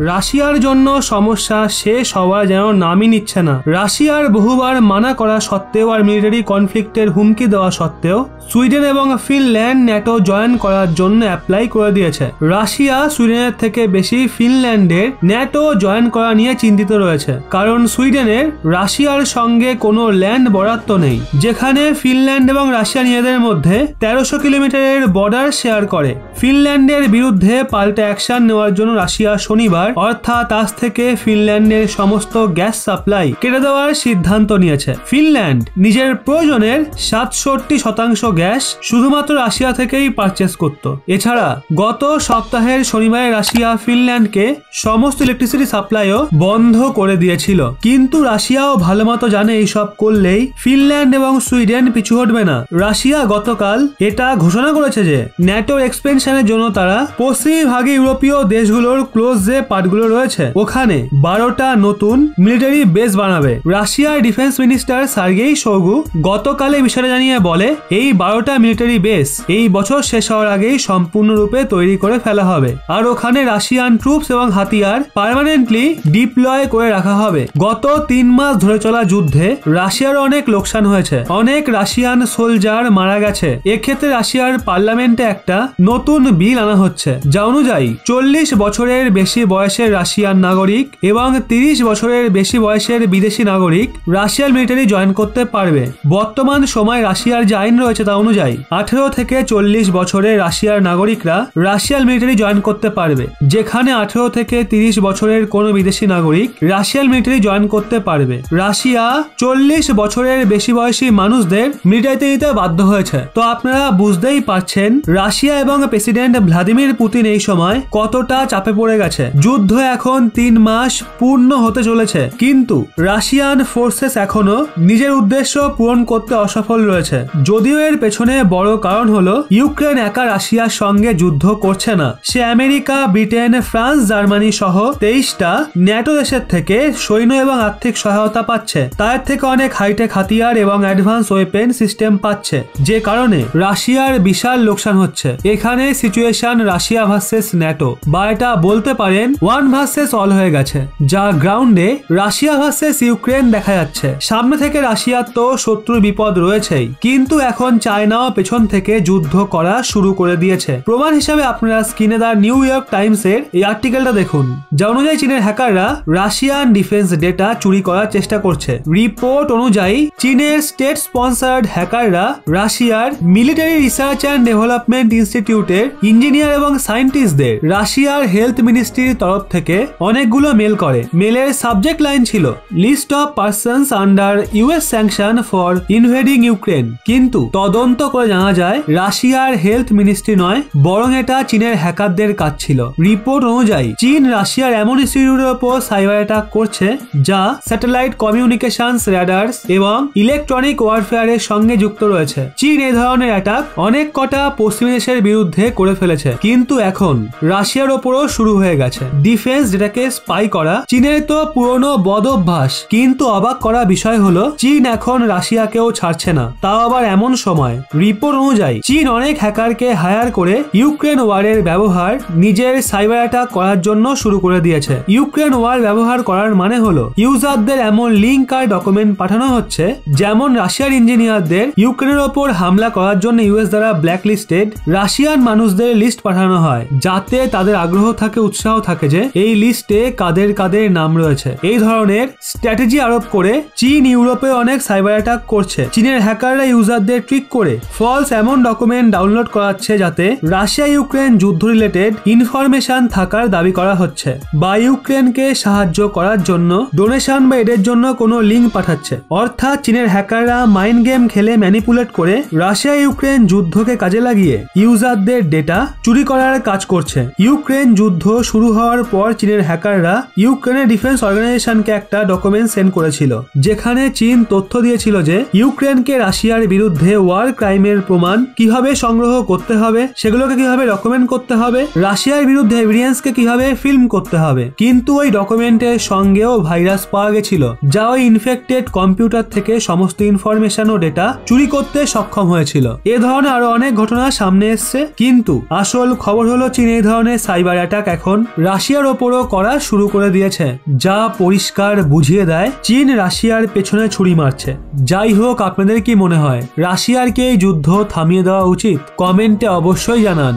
রাশিয়ার জন্য সমস্যা শেষ হওয়ার যেন নামই নিচ্ছে না। রাশিয়ার বহুবার মানা করা সত্ত্বেও আর মিলিটারি কনফ্লিক্টের হুমকি দেওয়া সত্ত্বেও সুইডেন এবং ফিনল্যান্ড ন্যাটো জয়েন করার জন্য অ্যাপ্লাই করে দিয়েছে। রাশিয়া সুইডেনের থেকে বেশি ফিনল্যান্ডের ন্যাটো জয়েন করা নিয়ে চিন্তিত রয়েছে, কারণ সুইডেনের রাশিয়ার সঙ্গে কোনো ল্যান্ড বরাদ্দ নেই, যেখানে ফিনল্যান্ড এবং রাশিয়া নিজেদের মধ্যে 1300 কিলোমিটারের বর্ডার শেয়ার করে। ফিনল্যান্ডের বিরুদ্ধে পাল্টা অ্যাকশন নেওয়ার জন্য রাশিয়া শনিবার অর্থাৎ আজ থেকে ফিনল্যান্ডের সমস্ত গ্যাস সাপ্লাই কেটে দেওয়ার সিদ্ধান্ত নিয়েছে। ফিনল্যান্ড নিজের প্রয়োজনের 67% গ্যাস শুধুমাত্র রাশিয়া থেকেই পারচেস করত। এছাড়া গত সপ্তাহের শনিবারে রাশিয়া ফিনল্যান্ডকে সমস্ত ইলেকট্রিসিটি সাপ্লাইও বন্ধ করে দিয়েছিল, কিন্তু রাশিয়াও ভালো মতো জানে এইসব করলেই ফিনল্যান্ড এবং সুইডেন পিছু হটবে না। রাশিয়া গতকাল এটা ঘোষণা করেছে যে ন্যাটোর এক্সপেনশনের জন্য তারা পশ্চিমভাগে ইউরোপীয় দেশগুলোর ক্লোজ যে পার্টগুলো রয়েছে ওখানে 12টা নতুন মিলিটারি বেস বানাবে। রাশিয়ার ডিফেন্স মিনিস্টার সার্গেই শোইগু গতকাল এই বিষয়টা জানিয়ে বলে, এই 12টা মিলিটারি বেস এই বছর শেষ হওয়ার আগেই সম্পূর্ণরূপে তৈরি করে ফেলা হবে, আর ওখানে রাশিয়ান ট্রুপস এবং হাতিয়ার পার্মানেন্টলি ডিপ্লয় করে রাখা হবে। গত 3 মাস ধরে চলা যুদ্ধে রাশিয়ার অনেক লোকসান হয়েছে, অনেক রাশিয়ান সোলজার মারা গেছে। এক্ষেত্রে রাশিয়ার পার্লামেন্টে একটা নতুন বিল আনা হচ্ছে, যা অনুযায়ী 40 বছরের বেশি বয়সের রাশিয়ান নাগরিক এবং 30 বছরের বেশি বয়সের বিদেশি নাগরিক রাশিয়ার মিলিটারি জয়েন করতে পারবে। বর্তমান সময় রাশিয়ার যে আইন রয়েছে তা অনুযায়ী 18 থেকে 40 বছরের রাশিয়ার নাগরিকরা রাশিয়ার মিলিটারি জয়েন করতে পারবে, যেখানে 18 থেকে 30 বছরের কোনো বিদেশি নাগরিক রাশিয়ার মিলিটারি জয়েন করতে পারবে। রাশিয়া 40 বছরের বেশি বয়সী মানুষদের মিলিটারিতে নিতে বাধ্য হয়েছে। তো আপনারা বুঝতেই পারছেন রাশিয়া এবং প্রেসিডেন্ট ভ্লাদিমির পুতিন এই সময় কতটা চাপে পড়ে গেছে। যুদ্ধ এখন 3 মাস পূর্ণ হতে চলেছে, কিন্তু রাশিয়ান ফোর্সেস এখনো নিজের উদ্দেশ্য পূরণ করতে অসফল রয়েছে। যদিও এর পেছনে বড় কারণ হলো ইউক্রেন একা রাশিয়ার সঙ্গে যুদ্ধ করছে না, সে আমেরিকা, ব্রিটেন, ফ্রান্স, জার্মানি সহ 23টা ন্যাটো দেশের থেকে সৈন্য এবং আর্থিক সহায়তা পাচ্ছে। তার থেকে অনেক হাইটেক হাতিয়ার এবং অ্যাডভান্স ওয়েপেন সিস্টেম পাচ্ছে, যে কারণে রাশিয়ার বিশাল লোকসান হচ্ছে। এখানে সিচুয়েশন রাশিয়া ভার্সেস ন্যাটো বা এটা বলতে পারেন 1 ভার্সেস অল হয়ে গেছে, যা গ্রাউন্ডে রাশিয়া ভার্সেস ইউক্রেন দেখা যাচ্ছে। সামনে থেকে রাশিয়ার তো শত্রু বিপদ রয়েছেই, কিন্তু এখন চায়নাও পেছন থেকে যুদ্ধ করা শুরু করে দিয়েছে। প্রমাণ হিসাবে আপনারা স্ক্রিনে দা নিউ ইয়র্ক টাইমস এর এই আর্টিকেলটা দেখুন, যা অনুযায়ী চীনের হ্যাকাররা রাশিয়ান ডিফেন্স ডেটা চুরি করার চেষ্টা করছে। রিপোর্ট অনুযায়ী চীনের স্টেট স্পন্সার্ড হ্যাকাররা রাশিয়ার মিলিটারি রিসার্চ অ্যান্ড ডেভেলপমেন্ট ইনস্টিটিউটের ইঞ্জিনিয়ার এবং সায়েন্টিস্টদের রাশিয়ার হেলথ মিনিস্ট্রির তরফ থেকে অনেকগুলো মেল করে। মেলের সাবজেক্ট লাইন ছিল list of persons under US sanction for invading Ukraine, কিন্তু তদন্ত করে জানা যায় রাশিয়ার হেলথ মিনিস্ট্রি নয়, বরং এটা চীনের হ্যাকারদের কাজ ছিল। রিপোর্ট অনুযায়ী চীন রাশিয়ার এমন ইনস্টিটিউটের উপর সাইবার অ্যাটাক করছে যা স্যাটেলাইট কমিউনিকেশনস, রাডার্স এবং ইলেকট্রনিক ওয়ারফেয়ারের সঙ্গে যুক্ত রয়েছে। চীন এই ধরনের অ্যাটাক অনেক কটা পশ্চিমী দেশের বিরুদ্ধে করে ফেলেছে, কিন্তু এখন রাশিয়ার ওপরও শুরু হয়ে গেছে। ডিফেন্স ডেটাকে স্পাই করা চীনের তো পুরনো বদ অভ্যাস, কিন্তু অবাক করা বিষয় হলো চীন এখন রাশিয়াকেও ছাড়ছে না, তাও আবার এমন সময়। রিপোর্ট অনুযায়ী চীন অনেক হ্যাকারকে হায়ার করে ইউক্রেন ওয়ারের ব্যবহার নিজের সাইবার অ্যাটাক করার জন্য শুরু করে দিয়েছে। ইউক্রেন ওয়ার ব্যবহার করার মানে হলো ইউজারদের এমন লিঙ্ক আর ডকুমেন্ট পাঠানো হচ্ছে, যেমন রাশিয়ার ইঞ্জিনিয়ারদের ইউক্রেনের ওপর হামলা করার জন্য ইউএস দ্বারা ব্ল্যাক লিস্টেড রাশিয়ান মানুষদের লিস্ট পাঠানো হয়, যাতে তাদের আগ্রহ থাকে, উৎসাহ থাকে যে এই লিস্টে কাদের কাদের নাম রয়েছে। এই ধরনের স্ট্র্যাটেজি আরোপ করে চীন ইউরোপে অনেক সাইবার অ্যাটাক করছে। চীনের হ্যাকাররা ইউজারদের ট্রিক করে ফলস এমন ডকুমেন্ট ডাউনলোড করাচ্ছে যাতে রাশিয়া ইউক্রেন যুদ্ধ রিলেটেড ইনফরমেশন থাকার দাবি করা হচ্ছে, বা ইউক্রেনকে সাহায্য করার জন্য ডোনেশন বা এদের জন্য কোনো লিঙ্ক পাঠাচ্ছে। অর্থাৎ চীনের হ্যাকাররা মাইন্ড গেম খেলে ম্যানিপুলেট করে রাশিয়া ইউক্রেন যুদ্ধকে কাজে লাগিয়ে ইউজারদের ডেটা চুরি করার কাজ করছে। ইউক্রেন যুদ্ধ শুরু হওয়ার পর চীনের হ্যাকাররা ইউক্রেনের ডিফেন্স অর্গানাইজেশনকে একটা ডকুমেন্ট সেন্ড করেছিল, যেখানে চীন তথ্য দিয়েছিল যে ইউক্রেনকে রাশিয়ার বিরুদ্ধে ওয়ার ক্রাইমের প্রমাণ কিভাবে সংগ্রহ করতে হবে, সেগুলোকে কিভাবে ডকুমেন্ট করতে হবে, রাশিয়ার বিরুদ্ধে এভিডেন্সকে কিভাবে ফিল্ম করতে হবে। কিন্তু ওই ডকুমেন্টের সঙ্গেও ভাইরাস পাওয়া গেছিল, যা ওই ইনফেক্টেড কম্পিউটার থেকে সমস্ত ইনফরমেশন ও ডেটা চুরি করতে সক্ষম হয়েছিল। এ ধরনের আরো অনেক ঘটনা সামনে এসছে, কিন্তু আসল খবর হলো চীন এই ধরনের সাইবার অ্যাটাক এখন রাশিয়া রাশিয়ার ওপরও করা শুরু করে দিয়েছে, যা পরিষ্কার বুঝিয়ে দেয় চীন রাশিয়ার পেছনে ছুরি মারছে। যাই হোক, আপনাদের কি মনে হয় রাশিয়ার কি এই যুদ্ধ থামিয়ে দেওয়া উচিত? কমেন্টে অবশ্যই জানান।